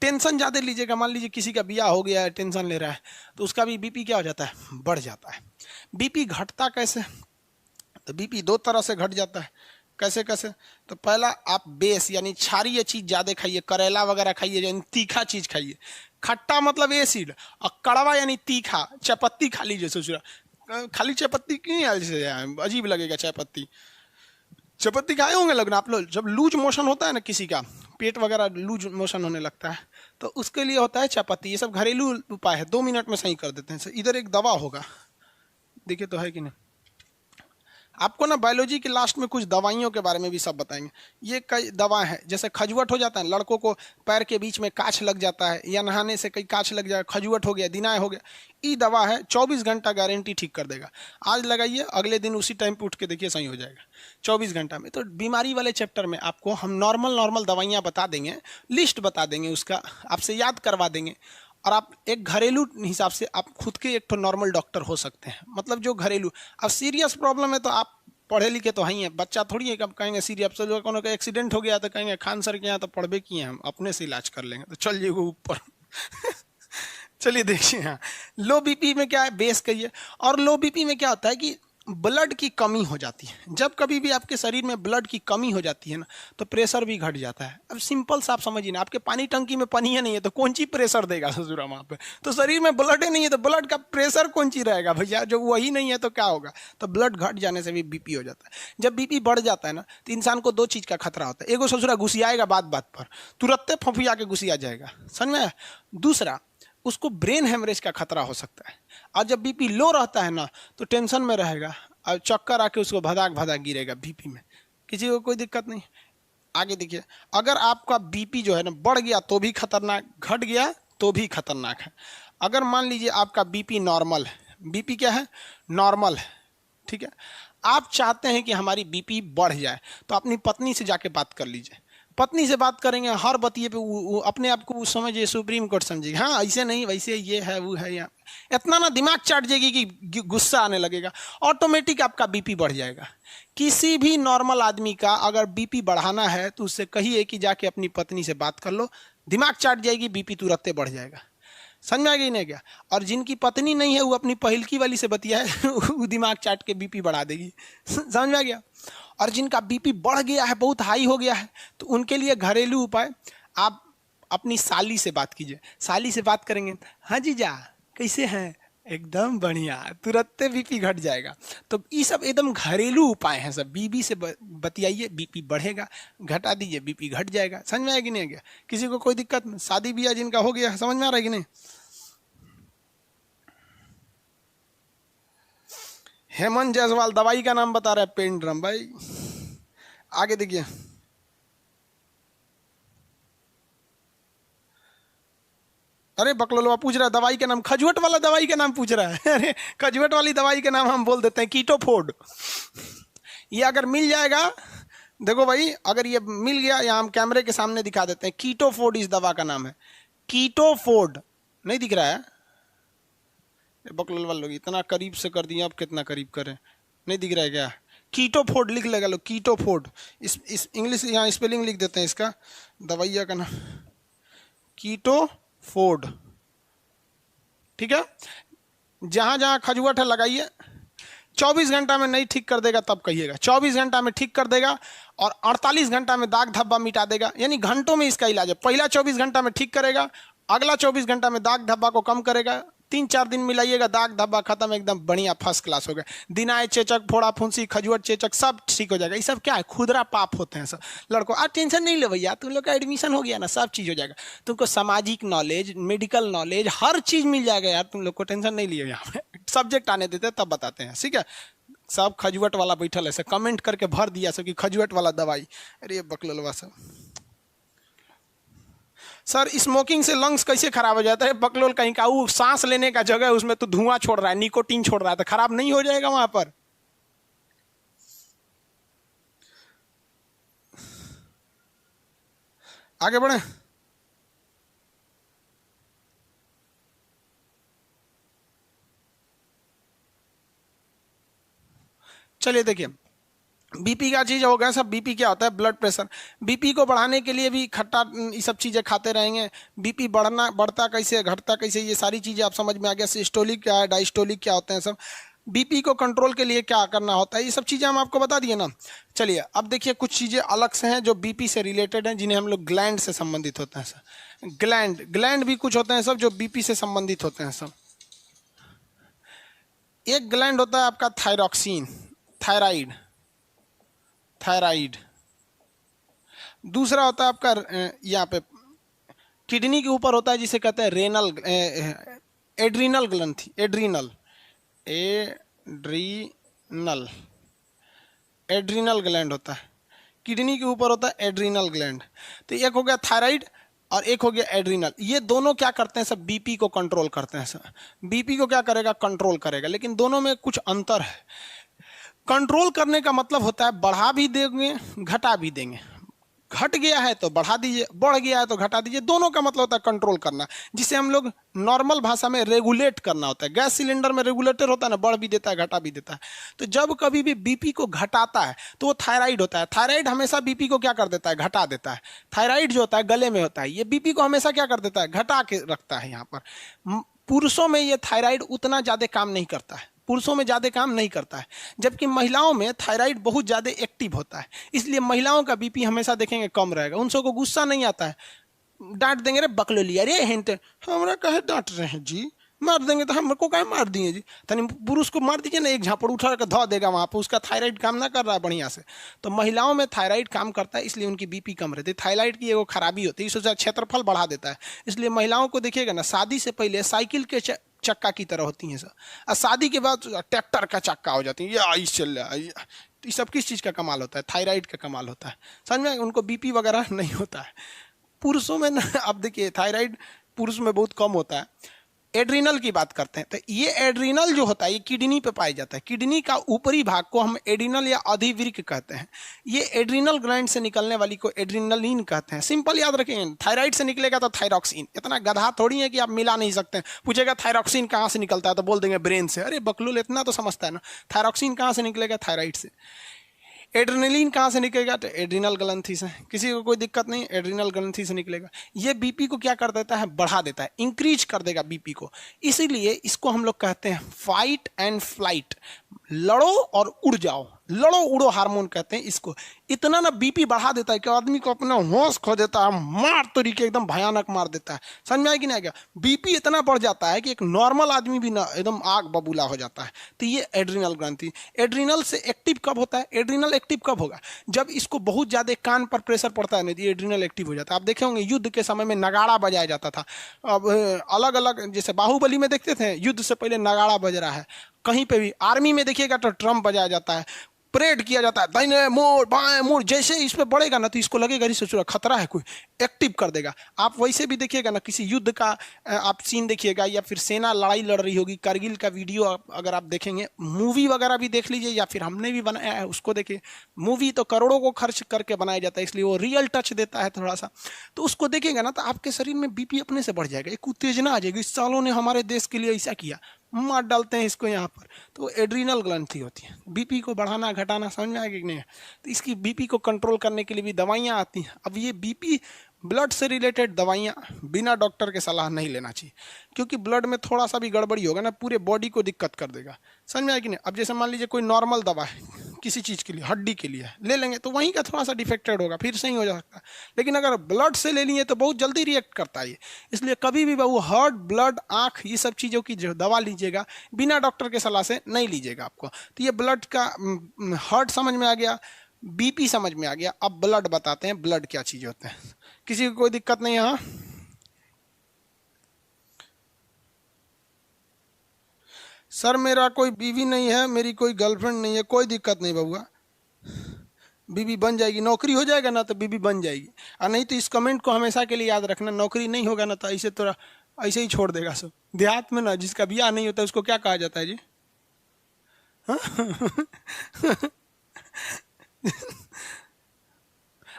Tension ज़्यादा लीजिएगा, मान लीजिए किसी का ब्याह हो गया है, टेंशन ले रहा है, तो उसका भी बीपी क्या हो जाता है, बढ़ जाता है। बीपी घटता कैसे, तो बीपी दो तरह से घट जाता है। कैसे कैसे, तो पहला आप बेस यानी क्षारीय चीज ज्यादा खाइए, करेला वगैरह खाइए, यानी तीखा चीज खाइए। खट्टा मतलब एसिड, और कड़वा यानी तीखा, चायपत्ती खा लीजिए। सोच खाली चायपत्ती क्यों ऐसे अजीब लगेगा, चायपत्ती चायपत्ती खाए होंगे लगना आप लोग। जब लूज मोशन होता है ना किसी का, पेट वगैरह लूज मोशन होने लगता है, तो उसके लिए होता है चायपत्ती। ये सब घरेलू उपाय है, 2 मिनट में सही कर देते हैं। इधर एक दवा होगा, देखिए तो है कि नहीं। आपको ना बायोलॉजी के लास्ट में कुछ दवाइयों के बारे में भी सब बताएंगे। ये कई दवा है, जैसे खजुवट हो जाता है, लड़कों को पैर के बीच में काछ लग जाता है, या नहाने से कई काछ लग जाए, खजुवट हो गया, दिनाय हो गया, ये दवा है, 24 घंटा गारंटी ठीक कर देगा। आज लगाइए, अगले दिन उसी टाइम पे उठ के देखिए सही हो जाएगा 24 घंटा में। तो बीमारी वाले चैप्टर में आपको हम नॉर्मल नॉर्मल दवाइयाँ बता देंगे, लिस्ट बता देंगे, उसका आपसे याद करवा देंगे, और आप एक घरेलू हिसाब से आप खुद के एक तो नॉर्मल डॉक्टर हो सकते हैं। मतलब जो घरेलू, अब सीरियस प्रॉब्लम है तो आप पढ़े लिखे तो हैं ही है, बच्चा थोड़ी है, कब कहेंगे सीरियस। चलो कोनो का एक्सीडेंट हो गया तो कहेंगे खान सर के यहाँ तो पढ़बे किए हैं, हम अपने से इलाज कर लेंगे, तो चलिए वो ऊपर चलिए देखिए, हाँ लो बीपी में क्या है, बेस कहिए। और लो बीपी में क्या होता है कि ब्लड की कमी हो जाती है। जब कभी भी आपके शरीर में ब्लड की कमी हो जाती है ना, तो प्रेशर भी घट जाता है। अब सिंपल सा आप समझिए ना, आपके पानी टंकी में पानी नहीं है तो कौन ची प्रेशर देगा ससुरा वहाँ पे। तो शरीर में ब्लड ही नहीं है तो ब्लड का प्रेशर कौन ची रहेगा भैया, जब वही नहीं है तो क्या होगा। तो ब्लड घट जाने से भी बीपी हो जाता है। जब बीपी बढ़ जाता है ना, तो इंसान को दो चीज का खतरा होता है। एगो ससुरा घुसियाएगा बात बात पर, तुरंत फफिया के घुसिया जाएगा, समझ में। दूसरा, उसको ब्रेन हेमरेज का खतरा हो सकता है। और जब बीपी लो रहता है ना, तो टेंशन में रहेगा और चक्कर आके उसको भदाक भदाक गिरेगा बीपी में। किसी को कोई दिक्कत नहीं। आगे देखिए, अगर आपका बीपी जो है ना बढ़ गया तो भी खतरनाक, घट गया तो भी खतरनाक है। अगर मान लीजिए आपका बीपी नॉर्मल है, बीपी क्या है, नॉर्मल है, ठीक है, आप चाहते हैं कि हमारी बीपी बढ़ जाए, तो अपनी पत्नी से जाके बात कर लीजिए। पत्नी से बात करेंगे, हर बतिये पे वो अपने आप को समझिए सुप्रीम कोर्ट समझिए, हाँ ऐसे नहीं वैसे ये है वो है, या इतना ना दिमाग चाट जाएगी कि गुस्सा आने लगेगा, ऑटोमेटिक आपका बीपी बढ़ जाएगा। किसी भी नॉर्मल आदमी का अगर बीपी बढ़ाना है तो उससे कहिए कि जाके अपनी पत्नी से बात कर लो, दिमाग चाट जाएगी, बीपी तुरंत बढ़ जाएगा। समझ में आ गई नहीं क्या। और जिनकी पत्नी नहीं है वो अपनी पहिलकी वाली से बतियाए वो दिमाग चाट के बीपी बढ़ा देगी, समझ में आ गया। और जिनका बीपी बढ़ गया है, बहुत हाई हो गया है, तो उनके लिए घरेलू उपाय, आप अपनी साली से बात कीजिए। साली से बात करेंगे, हाँ जीजा कैसे हैं, एकदम बढ़िया, तुरंत बीपी घट जाएगा। तो ये सब एकदम घरेलू उपाय हैं सब। बीबी से बतियाइए, बीपी बढ़ेगा, घटा दीजिए, बीपी घट जाएगा। समझ में आएगी नहीं गया, किसी को कोई दिक्कत नहीं। शादी ब्याह जिनका हो गया, समझ में आ रहा है कि नहीं। हेमंत जायसवाल दवाई का नाम बता रहा है, पेन ड्रम भाई। आगे देखिए, अरे बकलोलवा पूछ रहा है दवाई का नाम, खजुवट वाला दवाई का नाम पूछ रहा है। अरे खजुवट वाली दवाई का नाम हम बोल देते हैं कीटोफोर्ड। ये अगर मिल जाएगा, देखो भाई, अगर ये मिल गया, या हम कैमरे के सामने दिखा देते हैं, कीटोफोर्ड इस दवा का नाम है, कीटोफोर्ड। नहीं दिख रहा है, बकलोल वाले लोग इतना करीब से कर दिए, अब कितना करीब करें, नहीं दिख रहा है क्या। कीटोफोर्ड लिख लेगा लोग, कीटोफोर्ड। इस इंग्लिश यहाँ स्पेलिंग लिख देते हैं इसका, दवाइया का नाम कीटोफोर्ड, ठीक है। जहां जहां खजुवट है लगाइए, 24 घंटा में नहीं ठीक कर देगा तब कहिएगा, 24 घंटा में ठीक कर देगा, और 48 घंटा में दाग धब्बा मिटा देगा। यानी घंटों में इसका इलाज है। पहला 24 घंटा में ठीक करेगा, अगला 24 घंटा में दाग धब्बा को कम करेगा। 3-4 दिन मिलाइएगा, दाग धब्बा खत्म, एकदम बढ़िया फर्स्ट क्लास हो गया। दिनाय, चेचक, फोड़ा फुंसी, खजुवट, चेचक सब ठीक हो जाएगा। ये सब क्या है, खुदरा पाप होते हैं सब। लड़कों आप टेंशन नहीं ले भैया, तुम लोग का एडमिशन हो गया ना, सब चीज हो जाएगा। तुमको सामाजिक नॉलेज, मेडिकल नॉलेज, हर चीज मिल जाएगा यार, तुम लोग को टेंशन नहीं लिए। यहाँ पे सब्जेक्ट आने देते तब बताते हैं, ठीक है। सब खजुवट वाला बैठल है, कमेंट करके भर दिया सब कि खजुवट वाला दवाई। अरे बकलोलवा सब, सर स्मोकिंग से लंग्स कैसे खराब हो जाता है, बकलोल कहीं का, वो सांस लेने का जगह है उसमें तो धुआं छोड़ रहा है, निकोटीन छोड़ रहा है, तो खराब नहीं हो जाएगा वहां पर। आगे बढ़े, चलिए देखिए, बीपी का चीज हो गया सब। बीपी क्या होता है? Blood pressure. बीपी को बढ़ाने के लिए भी खट्टा ये सब चीजें खाते रहेंगे। बीपी बढ़ता कैसे, घटता कैसे, ये सारी चीजें आप समझ में आ गया। सिस्टोलिक क्या है, डायस्टोलिक क्या होते हैं सब। बीपी को कंट्रोल के लिए क्या करना होता है, ये सब चीजें हम आपको बता दिए ना। चलिए अब देखिए कुछ चीजें अलग से हैं जो बीपी से रिलेटेड हैं, जिन्हें हम लोग ग्लैंड से संबंधित होते हैं सर। ग्लैंड भी कुछ होते हैं सब जो बीपी से संबंधित होते हैं सब। एक ग्लैंड होता है आपका थायरॉक्सिन, थायराइड, थायराइड। दूसरा होता है आपका यहाँ पे किडनी के ऊपर होता है जिसे कहते हैं रेनल, एड्रीनल ग्रंथि, एड्रीनल, एड्रीनल, एड्रीनल ग्लैंड होता है। किडनी के ऊपर होता है एड्रीनल ग्लैंड। तो एक हो गया थायराइड और एक हो गया एड्रीनल। ये दोनों क्या करते हैं सब? बीपी को कंट्रोल करते हैं सर। बीपी को क्या करेगा? कंट्रोल करेगा। लेकिन दोनों में कुछ अंतर है। कंट्रोल करने का मतलब होता है बढ़ा भी देंगे, घटा भी देंगे। घट गया है तो बढ़ा दीजिए, बढ़ गया है तो घटा दीजिए। दोनों का मतलब होता है कंट्रोल करना, जिसे हम लोग नॉर्मल भाषा में रेगुलेट करना होता है। गैस सिलेंडर में रेगुलेटर होता है ना, बढ़ भी देता है, घटा भी देता है। तो जब कभी भी बीपी को घटाता है तो वो थायराइड होता है। थायराइड हमेशा बीपी को क्या कर देता है? घटा देता है। थायराइड जो होता है गले में होता है, ये बीपी को हमेशा क्या कर देता है? घटा के रखता है। यहाँ पर पुरुषों में ये थायराइड उतना ज्यादा काम नहीं करता है, पुरुषों में ज़्यादा काम नहीं करता है। जबकि महिलाओं में थायराइड बहुत ज़्यादा एक्टिव होता है, इसलिए महिलाओं का बीपी हमेशा देखेंगे कम रहेगा। उन सबको गुस्सा नहीं आता है, डांट देंगे रे बकलोली, अरे हेंटे हमरा कहे डांट रहे हैं जी, मार देंगे तो हमको कहे मार दिए जी। तनी पुरुष को मार दीजिए ना, एक झापड़ उठा कर धो देगा वहाँ पर, उसका थायराइड काम ना कर रहा है बढ़िया से। तो महिलाओं में थायराइड काम करता है, इसलिए उनकी बीपी कम रहती है। थायराइड की एगो खराबी होती है, इससे क्षेत्रफल बढ़ा देता है। इसलिए महिलाओं को देखिएगा ना, शादी से पहले साइकिल के चक्का की तरह होती हैं सर, और शादी के बाद ट्रैक्टर का चक्का हो जाती है। ये आई चल रहा है। तो ये सब किस चीज़ का कमाल होता है? थायराइड का कमाल होता है। समझ में? उनको बीपी वगैरह नहीं होता है। पुरुषों में ना, अब देखिए थायराइड पुरुष में बहुत कम होता है। एड्रीनल की बात करते हैं तो ये एड्रीनल जो होता है ये किडनी पे पाया जाता है। किडनी का ऊपरी भाग को हम एड्रीनल या अधिवृक्क कहते हैं। ये एड्रीनल ग्लैंड से निकलने वाली को एड्रीनलिन कहते हैं। सिंपल याद रखेंगे, थायराइड से निकलेगा तो थायरॉक्सिन। इतना गधा थोड़ी है कि आप मिला नहीं सकते। पूछेगा थायरॉक्सिन कहाँ से निकलता है तो बोल देंगे ब्रेन से। अरे बकलूल, इतना तो समझता है ना। थायरॉक्सिन कहाँ से निकलेगा? थायराइड से। एड्रेनलिन कहाँ से निकलेगा? तो एड्रीनल ग्रंथि से। किसी को कोई दिक्कत नहीं, एड्रीनल ग्रंथि से निकलेगा। ये बीपी को क्या कर देता है? बढ़ा देता है, इंक्रीज कर देगा बीपी को। इसीलिए इसको हम लोग कहते हैं फाइट एंड फ्लाइट, लड़ो और उड़ जाओ, लड़ो उड़ो हार्मोन कहते हैं इसको। इतना ना बीपी बढ़ा देता है कि आदमी को अपना होश खो देता है, मार तरीके एकदम भयानक मार देता है। समझ में आया कि नहीं आएगा? बीपी इतना बढ़ जाता है कि एक नॉर्मल आदमी भी ना एकदम आग बबूला हो जाता है। तो ये एड्रीनल ग्रंथि। एड्रीनल से एक्टिव कब होता है? एड्रीनल एक्टिव कब होगा? जब इसको बहुत ज्यादा कान पर प्रेशर पड़ता है, नहीं तो एड्रीनल एक्टिव हो जाता है। आप देखे होंगे युद्ध के समय में नगाड़ा बजाया जाता था। अब अलग अलग, जैसे बाहुबली में देखते थे युद्ध से पहले नगाड़ा बज रहा है। कहीं पे भी आर्मी में देखिएगा तो ड्रम बजाया जाता है, परेड किया जाता है, दाहिने मोड़ बाएं मोड़। जैसे इस पे बढ़ेगा ना तो इसको लगेगा अरे सोचो खतरा है, कोई एक्टिव कर देगा। आप वैसे भी देखिएगा ना, किसी युद्ध का आप सीन देखिएगा या फिर सेना लड़ाई लड़ रही होगी, कारगिल का वीडियो अगर आप देखेंगे, मूवी वगैरह भी देख लीजिए या फिर हमने भी बनाया है उसको देखिए। मूवी तो करोड़ों को खर्च करके बनाया जाता है, इसलिए वो रियल टच देता है थोड़ा सा। तो उसको देखेगा ना तो आपके शरीर में बीपी अपने से बढ़ जाएगा, एक उत्तेजना आ जाएगी। इस सालों ने हमारे देश के लिए ऐसा किया, मार डालते हैं इसको यहाँ पर। तो एड्रीनल ग्रंथि होती है। बीपी को बढ़ाना घटाना समझ में आएगा कि नहीं? तो इसकी बीपी को कंट्रोल करने के लिए भी दवाइयाँ आती हैं। अब ये बीपी ब्लड से रिलेटेड दवाइयाँ बिना डॉक्टर के सलाह नहीं लेना चाहिए, क्योंकि ब्लड में थोड़ा सा भी गड़बड़ी होगा ना पूरे बॉडी को दिक्कत कर देगा। समझ में आएगा कि नहीं? अब जैसे मान लीजिए कोई नॉर्मल दवा है किसी चीज़ के लिए, हड्डी के लिए ले लेंगे तो वहीं का थोड़ा सा डिफेक्टेड होगा, फिर सही हो जा सकता है। लेकिन अगर ब्लड से ले लिए तो बहुत जल्दी रिएक्ट करता है ये। इसलिए कभी भी वो हार्ट, ब्लड, आँख, ये सब चीज़ों की जो दवा लीजिएगा बिना डॉक्टर के सलाह से नहीं लीजिएगा आपको। तो ये ब्लड का हार्ट समझ में आ गया, बीपी समझ में आ गया। अब ब्लड बताते हैं, ब्लड क्या चीज़ होते हैं। किसी को कोई दिक्कत नहीं? यहाँ सर मेरा कोई बीवी नहीं है, मेरी कोई गर्लफ्रेंड नहीं है। कोई दिक्कत नहीं बबुआ, बीबी बन जाएगी। नौकरी हो जाएगा ना तो बीबी बन जाएगी। और नहीं तो इस कमेंट को हमेशा के लिए याद रखना, नौकरी नहीं होगा ना तो ऐसे तो ऐसे ही छोड़ देगा सब। देहात में ना जिसका ब्याह नहीं होता उसको क्या कहा जाता है जी? हाँ?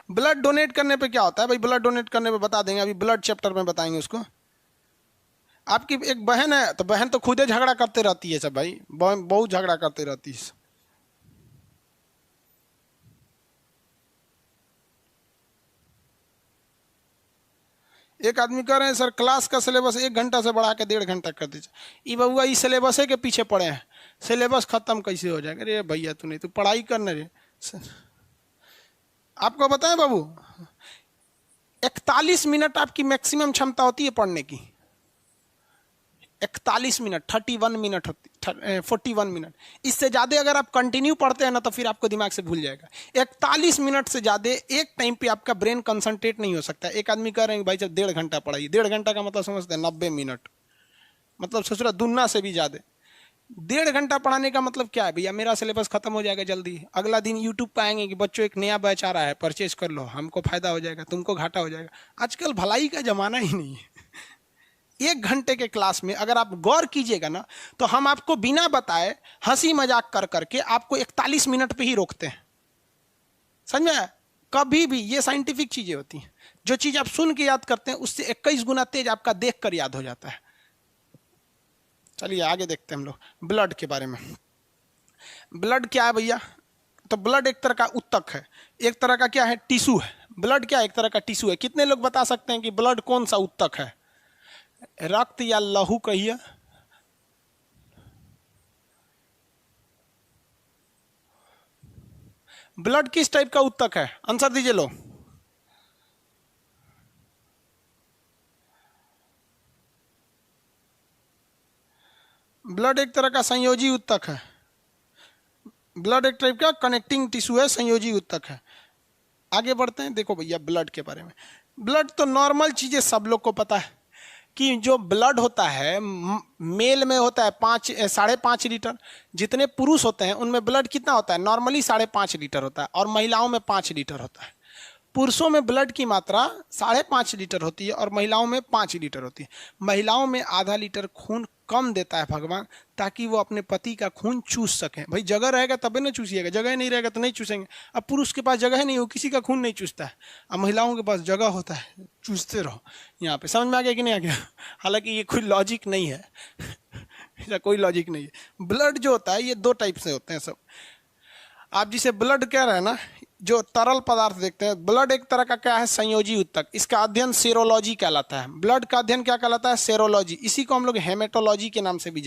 ब्लड डोनेट करने पे क्या होता है भाई? ब्लड डोनेट करने पे बता देंगे, अभी ब्लड चैप्टर में बताएंगे उसको। आपकी एक बहन है तो बहन तो खुद ही झगड़ा करते रहती है सब भाई, बहुत झगड़ा करते रहती है। एक आदमी कह रहे हैं सर क्लास का सिलेबस 1 घंटा से बढ़ा के 1.5 घंटा कर दीजिए। ये बउआ इस सिलेबस के पीछे पड़े हैं, सिलेबस खत्म कैसे हो जाएगा? अरे भैया तू नहीं, तू पढ़ाई करने रे। आपको बताएं बाबू, 41 मिनट आपकी मैक्सिमम क्षमता होती है पढ़ने की। 41 मिनट, 31 मिनट होती, 41 मिनट। इससे ज़्यादा अगर आप कंटिन्यू पढ़ते हैं ना तो फिर आपको दिमाग से भूल जाएगा। 41 मिनट से ज़्यादा एक टाइम पे आपका ब्रेन कंसंट्रेट नहीं हो सकता। एक आदमी कह रहे हैं भाई जब 1.5 घंटा पढ़ाइए, 1.5 घंटा का मतलब समझते हैं 90 मिनट, मतलब सोच रहा दुन्ना से भी ज़्यादा। 1.5 घंटा पढ़ाने का मतलब क्या है भैया? मेरा सिलेबस खत्म हो जाएगा जल्दी, अगला दिन यूट्यूब पे आएंगे कि बच्चों एक नया बैच आ रहा है, परचेज कर लो, हमको फायदा हो जाएगा, तुमको घाटा हो जाएगा। आजकल भलाई का जमाना ही नहीं है। 1 घंटे के क्लास में अगर आप गौर कीजिएगा ना तो हम आपको बिना बताए हंसी मजाक कर करके आपको 41 मिनट पे ही रोकते हैं। समझ में आया? कभी भी ये साइंटिफिक चीजें होती हैं, जो चीज आप सुन के याद करते हैं उससे 21 गुना तेज आपका देख कर याद हो जाता है। चलिए आगे देखते हैं हम लोग ब्लड के बारे में। ब्लड क्या है भैया? तो ब्लड एक तरह का उत्तक है, एक तरह का क्या है, टिश्यू है। ब्लड क्या है? एक तरह का टिश्यू है। कितने लोग बता सकते हैं कि ब्लड कौन सा उत्तक है? रक्त या लहू कहिए। ब्लड किस टाइप का उत्तक है? आंसर दीजिए लो। ब्लड एक तरह का संयोजी उत्तक है। ब्लड एक टाइप का कनेक्टिंग टिश्यू है, संयोजी उत्तक है। आगे बढ़ते हैं। देखो भैया ब्लड के बारे में, ब्लड तो नॉर्मल चीजें सब लोग को पता है कि जो ब्लड होता है मेल में होता है 5.5 लीटर। जितने पुरुष होते हैं उनमें ब्लड कितना होता है? नॉर्मली 5.5 लीटर होता है, और महिलाओं में 5 लीटर होता है। पुरुषों में ब्लड की मात्रा 5.5 लीटर होती है और महिलाओं में 5 लीटर होती है। महिलाओं में आधा लीटर खून कम देता है भगवान, ताकि वो अपने पति का खून चूस सकें। भाई जगह रहेगा तभी ना चूसिएगा, जगह नहीं रहेगा तो नहीं चूसेंगे। अब पुरुष के पास जगह नहीं हो, किसी का खून नहीं चूसता है। अब महिलाओं के पास जगह होता है, चूसते रहो। यहाँ पे समझ में आ गया कि नहीं आ गया? हालांकि ये कोई लॉजिक नहीं है, ऐसा कोई लॉजिक नहीं है। ब्लड जो होता है ये 2 टाइप से होते हैं सब। आप जिसे ब्लड कह रहे हैं ना, जो तरल पदार्थ देखते हैं, ब्लड एक तरह का क्या है? संयोजी उत्तक। इसका अध्ययन सेरोलॉजी कहलाता है। ब्लड का अध्ययन क्या कहलाता है? सेरोलॉजी। इसी को हम लोग हेमेटोलॉजी के नाम से भी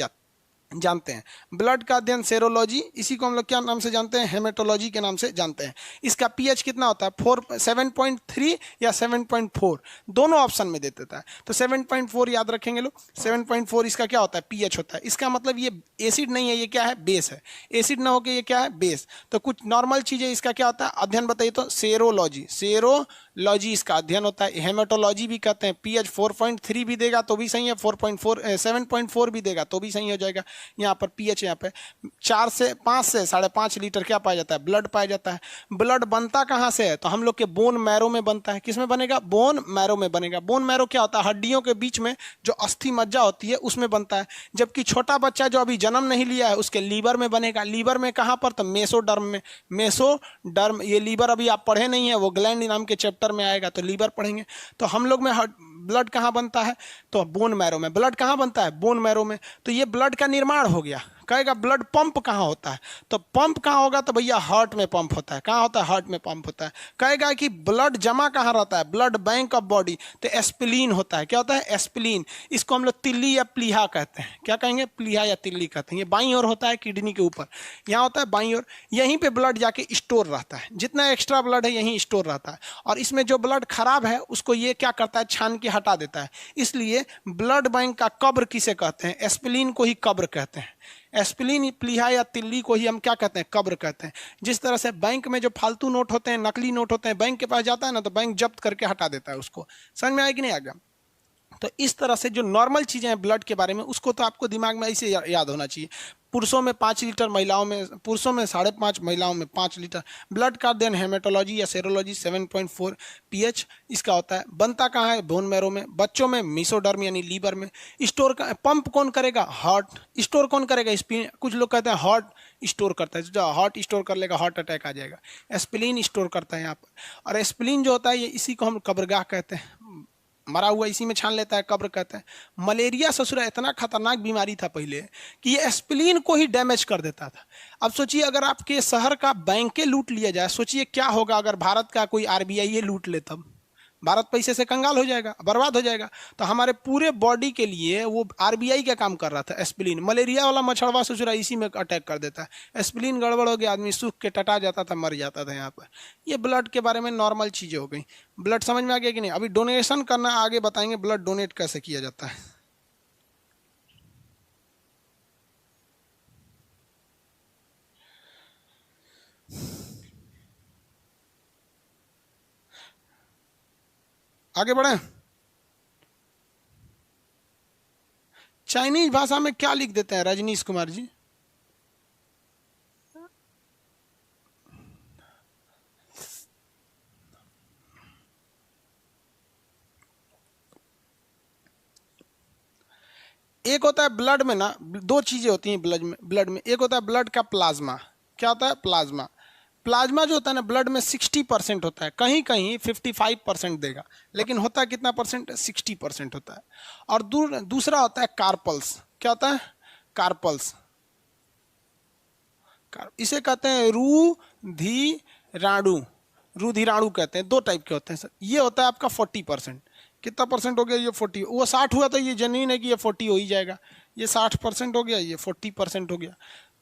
जानते हैं। ब्लड का अध्ययन सेरोलॉजी, इसी को हम लोग क्या नाम से जानते हैं? हेमेटोलॉजी के नाम से जानते हैं। इसका पीएच कितना होता है? 7.3 या 7.4, दोनों ऑप्शन में दे देता है। तो 7.4 याद रखेंगे लोग। 7.4 इसका क्या होता है? पीएच होता है। इसका मतलब ये एसिड नहीं है, ये क्या है? बेस है। एसिड ना होकर ये क्या है? बेस। तो कुछ नॉर्मल चीजें इसका क्या होता है? अध्ययन बताइए तो सेरोलॉजी। सेरोलॉजी इसका अध्ययन होता है। हेमेटोलॉजी भी कहते हैं। पीएच 4.3 भी देगा तो भी सही है, 7.4 भी देगा तो भी सही हो जाएगा। यहाँ पर पीएच यहाँ पे 5 से 5.5 लीटर क्या पाया जाता है? ब्लड पाया जाता है। ब्लड बनता कहाँ से है? तो हम लोग के बोन मैरो में बनता है। किस में बनेगा? बोन मैरो में बनेगा। बोन मैरो क्या होता है? हड्डियों के बीच में जो अस्थि मज्जा होती है उसमें बनता है। जबकि छोटा बच्चा जो अभी जन्म नहीं लिया है उसके लीवर में बनेगा। लीवर में कहाँ पर? तो मेसोडर्म में। मेसोडर्म, ये लीवर अभी आप पढ़े नहीं है, वो ग्लैंड नाम के चैप्टर में आएगा तो लीवर पढ़ेंगे। तो हम लोग में ब्लड कहाँ बनता है? तो बोन मैरो में। ब्लड कहाँ बनता है? बोन मैरो में। तो ये ब्लड का निर्माण हो गया। कहेगा ब्लड पंप कहाँ होता है? तो पंप कहाँ होगा? तो भैया हार्ट में पंप होता है। कहाँ होता है? हार्ट में पंप होता है। कहेगा कि ब्लड जमा कहाँ रहता है? Blood bank of body. तो एस्पिलीन होता है। क्या होता है? एस्पिलीन। इसको हम लोग तिल्ली या प्लीहा कहते हैं। क्या कहेंगे? प्लीहा या तिल्ली कहते हैं। ये बाईं ओर होता है किडनी के ऊपर, यहाँ होता है बाईं ओर। यहीं पे ब्लड जाके स्टोर रहता है। जितना एक्स्ट्रा ब्लड है यहीं स्टोर रहता है। और इसमें जो ब्लड खराब है उसको ये क्या करता है? छान के हटा देता है। इसलिए ब्लड बैंक का कब्र किसे कहते हैं? एस्पिलीन को ही कब्र कहते हैं। एस्पिलीन, प्लीहा या तिल्ली को ही हम क्या कहते हैं? कब्र कहते हैं। जिस तरह से बैंक में जो फालतू नोट होते हैं, नकली नोट होते हैं, बैंक के पास जाता है ना तो बैंक जब्त करके हटा देता है उसको। समझ में आया कि नहीं आ गया? तो इस तरह से जो नॉर्मल चीजें हैं ब्लड के बारे में उसको तो आपको दिमाग में ऐसे याद होना चाहिए। पुरुषों में 5 लीटर, महिलाओं में, पुरुषों में 5.5, महिलाओं में 5 लीटर। ब्लड का अध्ययन हेमेटोलॉजी या सेरोलॉजी। 7.4 पीएच इसका होता है। बनता कहाँ है? बोन मैरो में। बच्चों में मेसोडर्म यानी लीवर में। स्टोर का पंप कौन करेगा? हार्ट। स्टोर कौन करेगा? कुछ लोग कहते हैं हार्ट स्टोर करता है। जो हार्ट स्टोर कर लेगा हार्ट अटैक आ जाएगा। एस्पिलीन स्टोर करता है यहाँ पर। और एस्पिलीन जो होता है ये इसी को हम कब्रगाह कहते हैं। मरा हुआ इसी में छान लेता है, कब्र कहते हैं। मलेरिया ससुरा इतना खतरनाक बीमारी था पहले कि ये एस्पिलीन को ही डैमेज कर देता था। अब सोचिए अगर आपके शहर का बैंके लूट लिया जाए, सोचिए क्या होगा अगर भारत का कोई आरबीआई लूट ले तब। भारत पैसे से कंगाल हो जाएगा, बर्बाद हो जाएगा। तो हमारे पूरे बॉडी के लिए वो आरबीआई का काम कर रहा था। एस्पिरिन, मलेरिया वाला मच्छरवा ससुरा इसी में अटैक कर देता है। एस्पिरिन गड़बड़ हो गया, आदमी सूख के टटा जाता था, मर जाता था। यहाँ पर ये ब्लड के बारे में नॉर्मल चीज़ें हो गई। ब्लड समझ में आ गया कि नहीं? अभी डोनेशन करना आगे बताएंगे, ब्लड डोनेट कैसे किया जाता है। आगे बढ़े। चाइनीज भाषा में क्या लिख देते हैं रजनीश कुमार जी? एक होता है ब्लड में ना, दो चीजें होती हैं ब्लड में एक होता है ब्लड का प्लाज्मा। क्या होता है? प्लाज्मा। प्लाज्मा जो होता है ना ब्लड में 60% होता है, कहीं कहीं 55% देगा, लेकिन होता है कितना परसेंट? 60% होता है। और दूसरा होता है कार्पल्स। क्या होता है? कार्पल्स। इसे कहते हैं रुधिराणु। रुधिराणु कहते हैं। दो टाइप के होते हैं सर। ये होता है आपका 40%। कितना परसेंट हो गया? ये 40। वो 60 हुआ तो ये जेन्युइन है कि ये 40 हो ही जाएगा। ये 60% हो गया, ये 40% हो गया।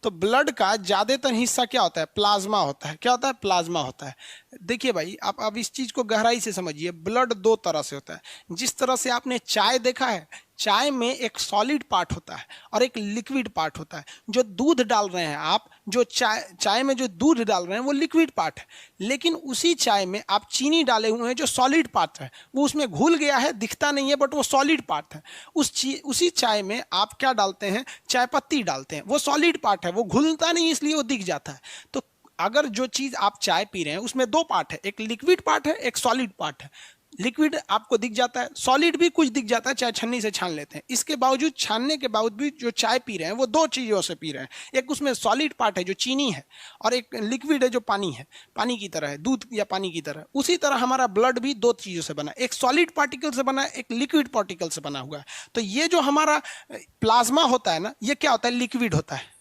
तो ब्लड का ज्यादातर हिस्सा क्या होता है? प्लाज्मा होता है। क्या होता है? प्लाज्मा होता है। देखिए भाई, आप अब इस चीज को गहराई से समझिए। ब्लड दो तरह से होता है। जिस तरह से आपने चाय देखा है, चाय में एक सॉलिड पार्ट होता है और एक लिक्विड पार्ट होता है। जो दूध डाल रहे हैं आप, जो चाय में जो दूध डाल रहे हैं वो लिक्विड पार्ट है, लेकिन उसी चाय में आप चीनी डाले हुए हैं जो सॉलिड पार्ट है, वो उसमें घुल गया है, दिखता नहीं है, बट वो सॉलिड पार्ट है। उसी चाय में आप क्या डालते हैं? चाय पत्ती डालते हैं, वो सॉलिड पार्ट है, वो घुलता नहीं इसलिए वो दिख जाता है। तो अगर जो चीज आप चाय पी रहे हैं उसमें दो पार्ट है, एक लिक्विड पार्ट है, एक सॉलिड पार्ट है। लिक्विड आपको दिख जाता है, सॉलिड भी कुछ दिख जाता है, चाहे छन्नी से छान लेते हैं। इसके बावजूद, छानने के बावजूद जो चाय पी रहे हैं वो दो चीज़ों से पी रहे हैं। एक उसमें सॉलिड पार्ट है जो चीनी है, और एक लिक्विड है जो पानी है, पानी की तरह है, दूध या पानी की तरह। उसी तरह हमारा ब्लड भी दो चीज़ों से बना है, एक सॉलिड पार्टिकल से बना है, एक लिक्विड पार्टिकल से बना हुआ है। तो ये जो हमारा प्लाज्मा होता है ना, ये क्या होता है? लिक्विड होता है।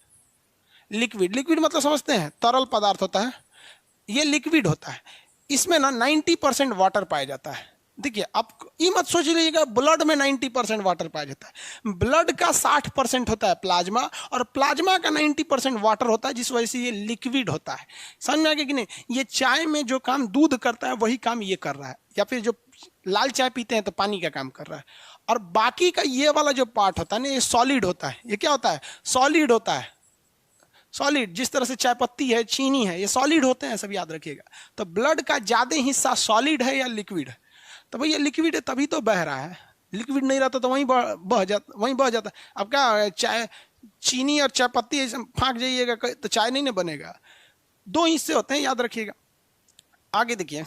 लिक्विड मतलब समझते हैं, तरल पदार्थ होता है, ये लिक्विड होता है। इसमें ना 90% वाटर पाया जाता है। देखिए, आप ये मत सोच लीजिएगा ब्लड में 90% वाटर पाया जाता है। ब्लड का 60% होता है प्लाज्मा, और प्लाज्मा का 90% वाटर होता है, जिस वजह से ये लिक्विड होता है। समझ में आ गया कि नहीं? ये चाय में जो काम दूध करता है वही काम ये कर रहा है, या फिर जो लाल चाय पीते हैं तो पानी का काम कर रहा है। और बाकी का ये वाला जो पार्ट होता है ना, ये सॉलिड होता है। ये क्या होता है? सॉलिड होता है। सॉलिड, जिस तरह से चाय पत्ती है, चीनी है, ये सॉलिड होते हैं, सब याद रखिएगा। तो ब्लड का ज्यादा हिस्सा सॉलिड है या लिक्विड है? तो भैया लिक्विड है, तभी तो बह रहा है। लिक्विड नहीं रहता तो वहीं बह जाता। अब क्या चाय, चीनी और चाय पत्ती ऐसे फाँक जाइएगा तो चाय नहीं ना बनेगा। दो हिस्से होते हैं, याद रखिएगा। आगे देखिए,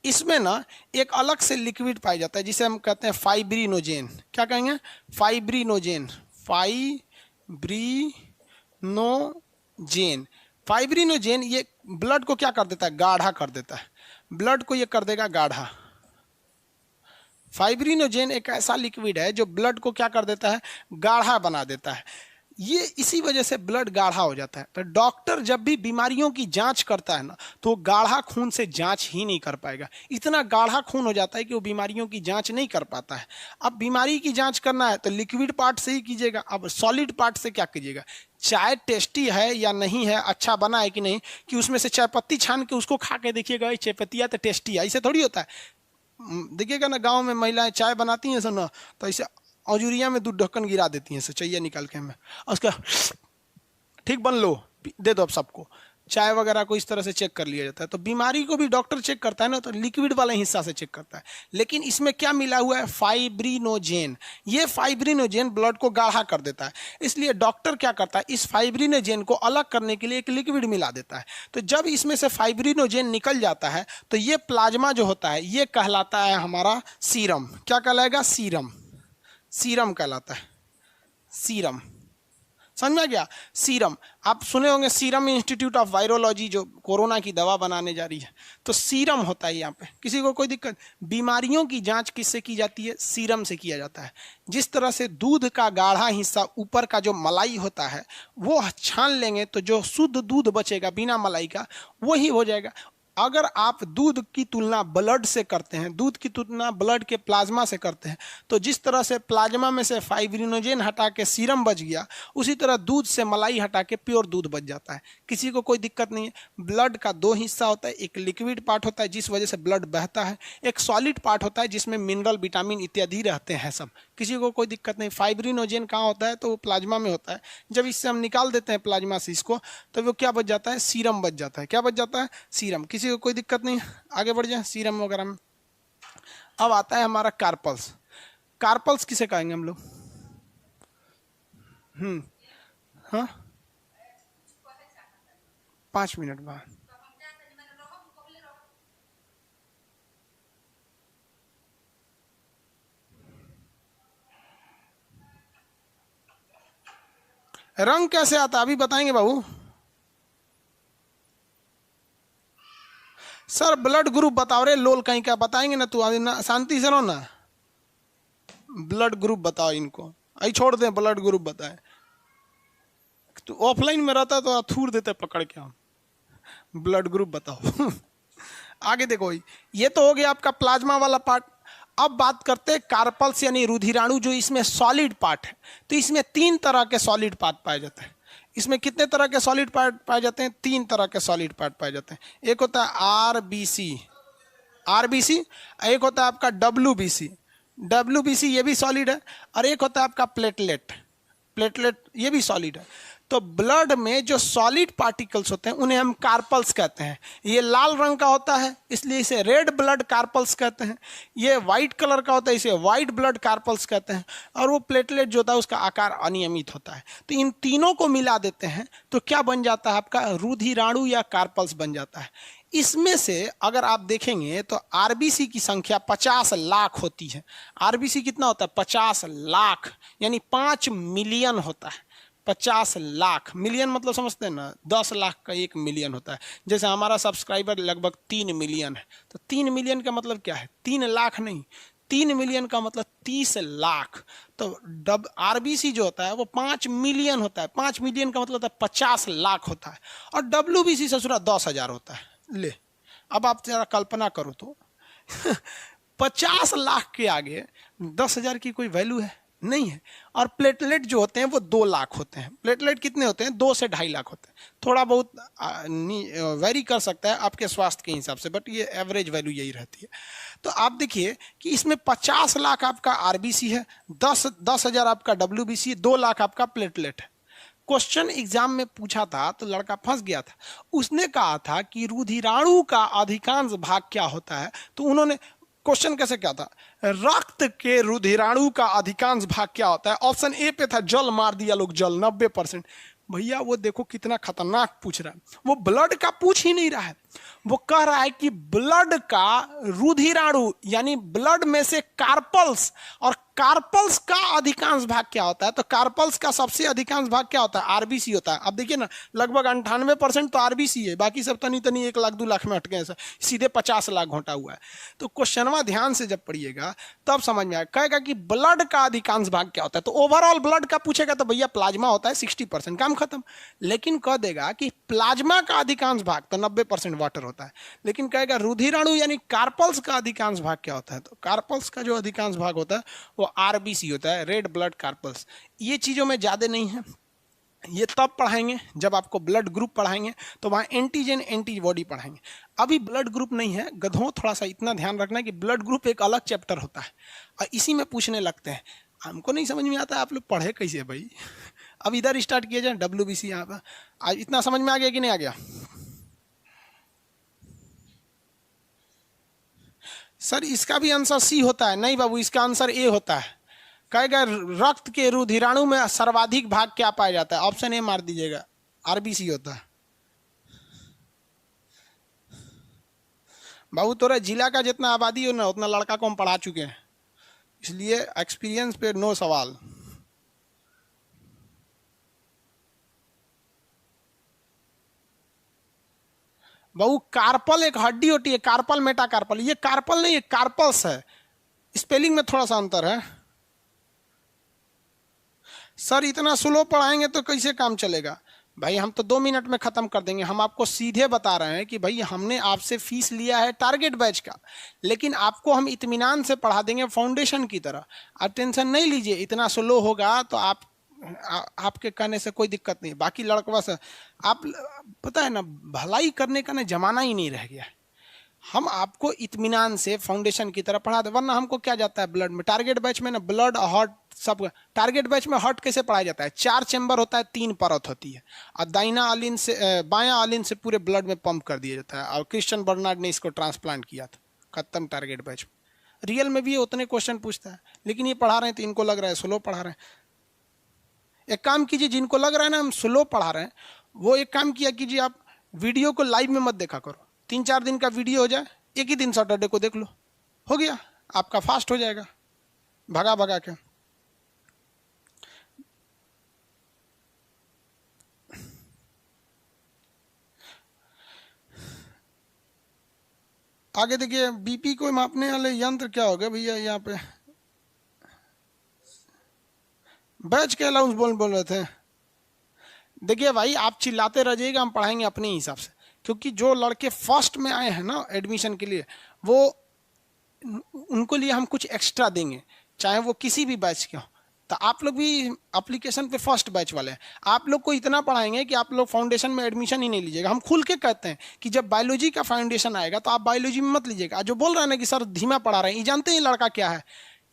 इसमें ना एक अलग से लिक्विड पाया जाता है जिसे हम कहते हैं फाइब्रिनोजेन। क्या कहेंगे? फाइब्रिनोजेन। फाइब्रिनोजेन ये ब्लड को क्या कर देता है? गाढ़ा कर देता है। ब्लड को ये कर देगा गाढ़ा। फाइब्रिनोजेन एक ऐसा लिक्विड है जो ब्लड को क्या कर देता है? गाढ़ा बना देता है। ये इसी वजह से ब्लड गाढ़ा हो जाता है। तो डॉक्टर जब भी बीमारियों की जांच करता है ना, तो गाढ़ा खून से जांच ही नहीं कर पाएगा। इतना गाढ़ा खून हो जाता है कि वो बीमारियों की जांच नहीं कर पाता है। अब बीमारी की जांच करना है तो लिक्विड पार्ट से ही कीजिएगा। अब सॉलिड पार्ट से क्या कीजिएगा? चाय टेस्टी है या नहीं है, अच्छा बना है कि नहीं, कि उसमें से चाय पत्ती छान के उसको खा के देखिएगा, चाय पत्तियाँ तो टेस्टी है, ऐसे थोड़ी होता है। देखिएगा ना, गांव में महिलाएं चाय बनाती हैं ना, तो ऐसे औजुरिया में दूध ढक्कन गिरा देती हैं, चाहिए निकाल के हमें, उसका ठीक बन लो, दे दो अब सबको। चाय वगैरह को इस तरह से चेक कर लिया जाता है। तो बीमारी को भी डॉक्टर चेक करता है ना, तो लिक्विड वाले हिस्सा से चेक करता है। लेकिन इसमें क्या मिला हुआ है? फाइब्रिनोजेन। ये फाइब्रिनोजेन ब्लड को गाढ़ा कर देता है। इसलिए डॉक्टर क्या करता है? इस फाइब्रिनोजेन को अलग करने के लिए एक लिक्विड मिला देता है। तो जब इसमें से फाइब्रिनोजेन निकल जाता है तो ये प्लाज्मा जो होता है ये कहलाता है हमारा सीरम। क्या कहलाएगा? सीरम। सीरम कहलाता है। सीरम, समझ में आ गया? सीरम आप सुने होंगे, सीरम इंस्टीट्यूट ऑफ वायरोलॉजी जो कोरोना की दवा बनाने जा रही है, तो सीरम होता है यहाँ पे। किसी को कोई दिक्कत? बीमारियों की जांच किससे की जाती है? सीरम से किया जाता है। जिस तरह से दूध का गाढ़ा हिस्सा, ऊपर का जो मलाई होता है, वो छान लेंगे तो जो शुद्ध दूध बचेगा बिना मलाई का, वही हो जाएगा। अगर आप दूध की तुलना ब्लड से करते हैं, दूध की तुलना ब्लड के प्लाज्मा से करते हैं, तो जिस तरह से प्लाज्मा में से फाइब्रिनोजेन हटा के सीरम बच गया, उसी तरह दूध से मलाई हटा के प्योर दूध बच जाता है। किसी को कोई दिक्कत नहीं है। ब्लड का दो हिस्सा होता है, एक लिक्विड पार्ट होता है जिस वजह से ब्लड बहता है, एक सॉलिड पार्ट होता है जिसमें मिनरल, विटामिन इत्यादि रहते हैं सब। किसी को कोई दिक्कत नहीं। फाइब्रिनोजेन कहाँ होता है? तो वो प्लाज्मा में होता है। जब इससे हम निकाल देते हैं प्लाज्मा से इसको, तो वो क्या बच जाता है? सीरम बच जाता है। क्या बच जाता है? सीरम। किसी को कोई दिक्कत नहीं, आगे बढ़ जाए सीरम वगैरह में। अब आता है हमारा कार्पल्स। कार्पल्स किसे कहेंगे हम लोग? हाँ, 5 मिनट बाद। रंग कैसे आता है अभी बताएंगे बाबू। सर ब्लड ग्रुप बताओ रे, लोल कहीं का बताएंगे ना, तू शांति से रहो ना। ब्लड ग्रुप बताओ इनको, आई छोड़ दे, ब्लड ग्रुप बताए। तो ऑफलाइन में रहता तो थूर देते पकड़ के हम। ब्लड ग्रुप बताओ। आगे देखो, ये तो हो गया आपका प्लाज्मा वाला पार्ट। अब बात करते हैं कार्पल्स यानी रुधिराणु, जो इसमें सॉलिड पार्ट है। तो इसमें 3 तरह के सॉलिड पार्ट पाए जाते हैं। इसमें कितने तरह के सॉलिड पार्ट पाए जाते हैं? 3 तरह के सॉलिड पार्ट पाए जाते हैं। एक होता है आरबीसी, एक होता है आपका डब्ल्यूबीसी, ये भी सॉलिड है। और एक होता है आपका प्लेटलेट, ये भी सॉलिड है। तो ब्लड में जो सॉलिड पार्टिकल्स होते हैं उन्हें हम कार्पल्स कहते हैं। ये लाल रंग का होता है इसलिए इसे रेड ब्लड कार्पल्स कहते हैं। ये वाइट कलर का होता है, इसे वाइट ब्लड कार्पल्स कहते हैं। और वो प्लेटलेट जो होता है उसका आकार अनियमित होता है। तो इन तीनों को मिला देते हैं तो क्या बन जाता है? आपका रुधिराणु या कार्पल्स बन जाता है। इसमें से अगर आप देखेंगे तो आरबीसी की संख्या 50 लाख होती है। आरबीसी कितना होता है? 50 लाख, यानी 5 मिलियन होता है। 50 लाख, मिलियन मतलब समझते हैं ना, 10 लाख का 1 मिलियन होता है। जैसे हमारा सब्सक्राइबर लगभग 3 मिलियन है, तो 3 मिलियन का मतलब क्या है? 3 लाख नहीं, 3 मिलियन का मतलब 30 लाख। तो आरबीसी जो होता है वो 5 मिलियन होता है। 5 मिलियन का मतलब होता है 50 लाख होता है। और डब्ल्यूबीसी ससुरा 10,000 होता है। ले, अब आप जरा कल्पना करो तो 50 लाख के आगे 10,000 की कोई वैल्यू है? नहीं है। और प्लेटलेट जो होते हैं वो 2 लाख होते हैं। प्लेटलेट कितने होते हैं? 2 से 2.5 लाख होते हैं। थोड़ा बहुत वेरी कर सकता है आपके स्वास्थ्य के हिसाब से, बट ये एवरेज वैल्यू यही रहती है। तो आप देखिए कि इसमें 50 लाख आपका आरबीसी है, 10,000 आपका डब्ल्यूबीसी, 2 लाख आपका प्लेटलेट है। क्वेश्चन एग्जाम में पूछा था तो लड़का फंस गया था। उसने कहा था कि रुधिराणु का अधिकांश भाग क्या होता है? तो उन्होंने क्वेश्चन कैसे क्या था? रक्त के रुधिराणु का अधिकांश भाग क्या होता है? ऑप्शन ए पे था जल, मार दिया लोग जल 90%। भैया वो देखो कितना खतरनाक पूछ रहा है। वो ब्लड का पूछ ही नहीं रहा है, वो कह रहा है कि ब्लड का रुधिराणु यानी ब्लड में से कार्पल्स, और कार्पल्स का अधिकांश भाग क्या होता है? तो कार्पल्स का सबसे अधिकांश भाग क्या होता है? आरबीसी होता है। अब देखिए ना, लगभग 98% तो आरबीसी है, बाकी सब तनी तनी 1 लाख 2 लाख में अटके हैं, सीधे 50 लाख घोटा हुआ है। तो क्वेश्चनवा ध्यान से जब पढ़िएगा तब समझ में आएगा। कहेगा कि ब्लड का अधिकांश भाग क्या होता है, तो ओवरऑल ब्लड का पूछेगा तो भैया प्लाज्मा होता है 60%, काम खत्म। लेकिन कह देगा कि प्लाज्मा का अधिकांश भाग तो 90% वाटर होता है। लेकिन कहेगा रुधिराणु यानी कार्पल्स का अधिकांश भाग क्या होता है, तो कार्पल्स का जो अधिकांश भाग होता है वो आरबीसी होता है, रेड ब्लड कार्पल्स। ये चीजों में ज्यादा नहीं है, ये तब पढ़ाएंगे जब आपको ब्लड ग्रुप पढ़ाएंगे, तो वहाँ एंटीजन एंटीबॉडी पढ़ाएंगे। अभी ब्लड ग्रुप नहीं है गधों, थोड़ा सा इतना ध्यान रखना कि ब्लड ग्रुप एक अलग चैप्टर होता है और इसी में पूछने लगते हैं। हमको नहीं समझ में आता है आप लोग पढ़े कैसे भाई। अब इधर स्टार्ट किया जाए डब्ल्यूबीसी, यहाँ पर आज इतना समझ में आ गया कि नहीं आ गया? सर इसका भी आंसर सी होता है। नहीं बाबू, इसका आंसर ए होता है। कहेगा रक्त के रुधिराणु में सर्वाधिक भाग क्या पाया जाता है? ऑप्शन ए मार दीजिएगा, आरबीसी होता है। बाबू तोरा जिला का जितना आबादी हो ना उतना लड़का को हम पढ़ा चुके हैं, इसलिए एक्सपीरियंस पे नो सवाल। बाबू कार्पल एक हड्डी होती है, कार्पल मेटाकार्पल, ये कार्पल नहीं है कार्पल्स है, स्पेलिंग में थोड़ा सा अंतर है। सर इतना स्लो पढ़ाएंगे तो कैसे काम चलेगा? भाई हम तो 2 मिनट में खत्म कर देंगे। हम आपको सीधे बता रहे हैं कि भाई हमने आपसे फीस लिया है टारगेट बैच का, लेकिन आपको हम इत्मीनान से पढ़ा देंगे फाउंडेशन की तरह। आप टेंशन नहीं लीजिए, इतना स्लो होगा तो आपके कहने से कोई दिक्कत नहीं। बाकी लड़कवा से आप पता है ना, भलाई करने का ना जमाना ही नहीं रह गया है। हम आपको इत्मीनान से फाउंडेशन की तरह पढ़ा दे, वरना हमको क्या जाता है ब्लड में। टारगेट बैच में ना ब्लड हार्ट सब, टारगेट बैच में हार्ट कैसे पढ़ाया जाता है, 4 चैम्बर होता है, 3 परत होती है, और दाइना आलिन से बायां आलिन से पूरे ब्लड में पंप कर दिया जाता है। और क्रिश्चियन बर्नार्ड ने इसको ट्रांसप्लांट किया था, खत्म टारगेट बैच में। रियल में भी उतने क्वेश्चन पूछता है, लेकिन ये पढ़ा रहे हैं तो इनको लग रहा है स्लो पढ़ा रहे हैं। एक काम कीजिए, जिनको लग रहा है ना हम स्लो पढ़ा रहे हैं, वो एक काम किया कीजिए, आप वीडियो को लाइव में मत देखा करो। 3-4 दिन का वीडियो हो जाए, एक ही दिन सैटरडे को देख लो, हो गया, आपका फास्ट हो जाएगा भगा भगा के। आगे देखिए, बीपी को मापने वाले यंत्र क्या हो गए भैया, यहाँ पे बैच के अलाउंस बोल रहे थे। देखिए भाई, आप चिल्लाते रह जाइएगा, हम पढ़ाएंगे अपने हिसाब से, क्योंकि जो लड़के फर्स्ट में आए हैं ना एडमिशन के लिए, वो उनको लिए हम कुछ एक्स्ट्रा देंगे, चाहे वो किसी भी बैच के हो। तो आप लोग भी एप्लीकेशन पे फर्स्ट बैच वाले हैं, आप लोग को इतना पढ़ाएंगे कि आप लोग फाउंडेशन में एडमिशन ही नहीं लीजिएगा। हम खुल के कहते हैं कि जब बायोलॉजी का फाउंडेशन आएगा तो आप बायोलॉजी में मत लीजिएगा। जो बोल रहे हैं ना कि सर धीमा पढ़ा रहे हैं, ये जानते हैं लड़का क्या है?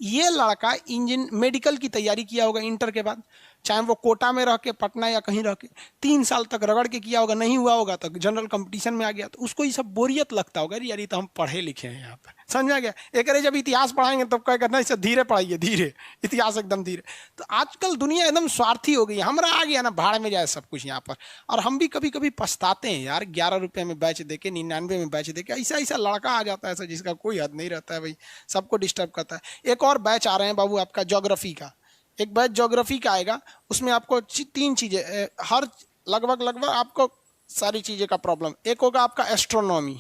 ये लड़का मेडिकल की तैयारी किया होगा इंटर के बाद, चाहे वो कोटा में रह के, पटना या कहीं रह के 3 साल तक रगड़ के किया होगा, नहीं हुआ होगा तो जनरल कंपटीशन में आ गया, तो उसको ये सब बोरियत लगता होगा, यार ये तो हम पढ़े लिखे हैं यहाँ पर, समझा गया? एक अरे जब इतिहास पढ़ाएंगे तब कहेगा नहीं सर धीरे पढ़ाइए, धीरे, इतिहास एकदम धीरे। तो आजकल दुनिया एकदम स्वार्थी हो गई, हमरा आ गया ना भाड़ में जाए सब कुछ यहाँ पर। और हम भी कभी कभी पछताते हैं यार, 11 रुपये में बैच देके, 99 में बैच देके, ऐसा ऐसा लड़का आ जाता है ऐसा जिसका कोई हद नहीं रहता है भाई, सबको डिस्टर्ब करता है। एक और बैच आ रहे हैं बाबू आपका ज्योग्राफी का, एक बैच ज्योग्राफी का आएगा, उसमें आपको 3 चीजें, हर लगभग आपको सारी चीजें का प्रॉब्लम। एक होगा आपका एस्ट्रोनॉमी,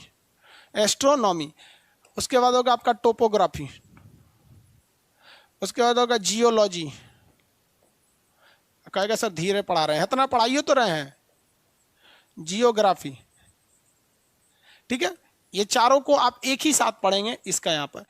उसके बाद होगा आपका टोपोग्राफी, उसके बाद होगा जियोलॉजी। कहेगा सर धीरे पढ़ा रहे हैं, इतना पढ़ाइए तो रहे हैं। जियोग्राफी, ठीक है, ये चारों को आप एक ही साथ पढ़ेंगे इसका यहाँ पर।